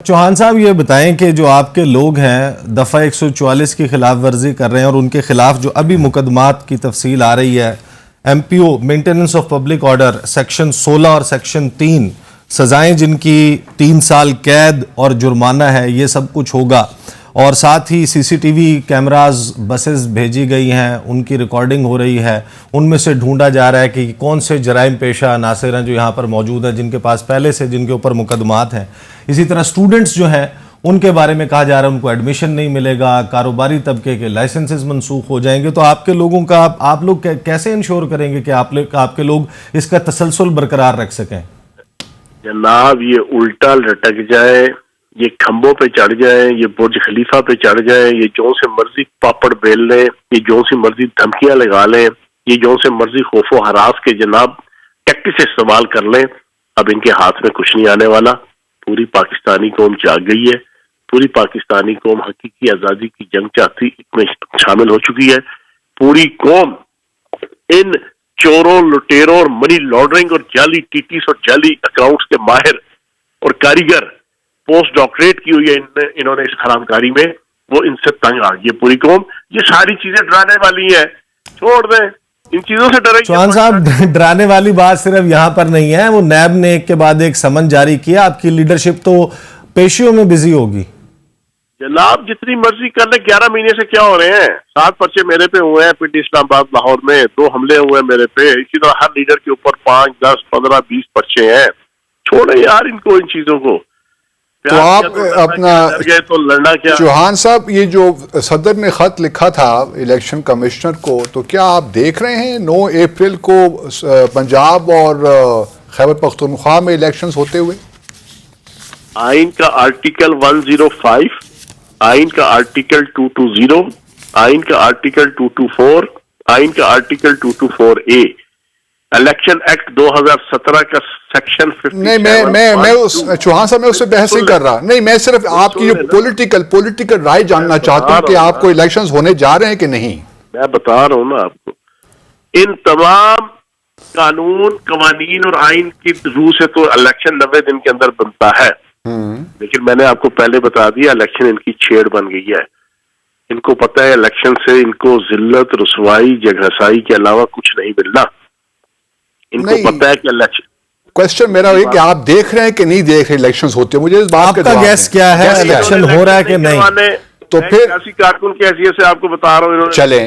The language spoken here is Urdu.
چوہان صاحب یہ بتائیں کہ جو آپ کے لوگ ہیں دفعہ 144 کی خلاف ورزی کر رہے ہیں اور ان کے خلاف جو ابھی مقدمات کی تفصیل آ رہی ہے، M P O maintenance of public order section 16 اور سیکشن 3 سزائیں جن کی 3 سال قید اور جرمانہ ہے، یہ سب کچھ ہوگا، اور ساتھ ہی C C T V cameras buses بھیجی گئی ہیں، ان کی ریکارڈنگ ہو رہی ہے، ان میں سے ڈھونڈا جا رہا ہے کہ کون سے جرائم پیشہ عناصر ہیں جو یہاں پر موجود ہیں جن کے پاس پہلے سے جن کے اوپر مقدمات ہیں۔ اسی طرح سٹوڈنٹس جو ہیں ان کے بارے میں کہا جا رہا ہے ان کو ایڈمیشن نہیں ملے گا، کاروباری طبقے کے لائسنسز منسوخ ہو جائیں گے۔ تو آپ کے لوگوں کا آپ لوگ کیسے انشور کریں گے کہ آپ کے لوگ اس کا تسلسل برقرار رکھ سکیں؟ جناب یہ الٹا لٹک جائے، یہ کھمبوں پہ چڑھ جائیں، یہ برج خلیفہ پہ چڑھ جائیں، یہ جو سے مرضی پاپڑ بیل لیں، یہ جو سے مرضی دھمکیاں لگا لیں، یہ جو سے مرضی خوف و ہراس کے جناب ٹیکٹکس استعمال کر لیں، اب ان کے ہاتھ میں کچھ نہیں آنے والا۔ پوری پاکستانی قوم جاگ گئی ہے، پوری پاکستانی قوم حقیقی آزادی کی جنگ چاہتی میں شامل ہو چکی ہے۔ پوری قوم ان چوروں، لٹیروں اور منی لانڈرنگ اور جعلی ٹی ٹیز اور جعلی اکاؤنٹس کے ماہر اور کاریگر پوسٹ ڈاکٹریٹ کی ہوئی ہے انہوں نے اس حرام کاری میں، وہ ان سے تنگ آ گئی ہے پوری قوم۔ یہ ساری چیزیں ڈرانے والی ہیں، چھوڑ دیں، ان چیزوں سے ڈریں۔ چوہان صاحب ڈرانے والی بات صرف یہاں پر نہیں ہے، وہ نیب نے ایک کے بعد ایک سمن جاری کیا، آپ کی لیڈرشپ تو پیشیوں میں بزی ہوگی۔ جناب جتنی مرضی کر لیں، 11 مہینے سے کیا ہو رہے ہیں؟ 7 پرچے میرے پہ ہوئے ہیں، پنڈی اسلام آباد لاہور میں 2 حملے ہوئے ہیں میرے پہ، اسی طرح ہر لیڈر کے اوپر 5 10 15 20 پرچے ہیں۔ چھوڑیں یار ان کو، ان چیزوں کو۔ تو آپ اپنا تو لڑنا کیا؟ چوہان صاحب یہ جو صدر نے خط لکھا تھا الیکشن کمشنر کو، تو کیا آپ دیکھ رہے ہیں 9 اپریل کو پنجاب اور خیبر پختونخوا میں الیکشنز ہوتے ہوئے؟ آئین کا آرٹیکل 105، آئین کا آرٹیکل 220، آئین کا آرٹیکل 224، آئین کا آرٹیکل 224A، الیکشن ایکٹ 2017 کا سیکشن 57۔ نہیں میں چوہان صاحب میں اس سے بحث نہیں کر رہا، نہیں میں صرف آپ کی پولیٹیکل رائے جاننا چاہتا ہوں کہ آپ کو الیکشنز ہونے جا رہے ہیں کہ نہیں۔ میں بتا رہا ہوں نا آپ کو، ان تمام قانون قوانین اور آئین کی روح سے تو الیکشن 90 دن کے اندر بنتا ہے، لیکن میں نے آپ کو پہلے بتا دیا الیکشن ان کی چھیڑ بن گئی ہے۔ ان کو پتہ ہے الیکشن سے ان کو ذلت، رسوائی، جگہسائی کے علاوہ کچھ نہیں ملنا۔ ان کو پتہ ہے کہ الیکشن کوشچن میرا یہ کہ آپ دیکھ رہے ہیں کہ نہیں دیکھ رہے الیکشنز ہوتے ہیں، مجھے اس بات کا آپ کا گیس کیا ہے، الیکشن ہو رہا ہے کہ نہیں؟ تو پھر کارکن کی حیثیت سے آپ کو بتا رہا ہوں، چلیں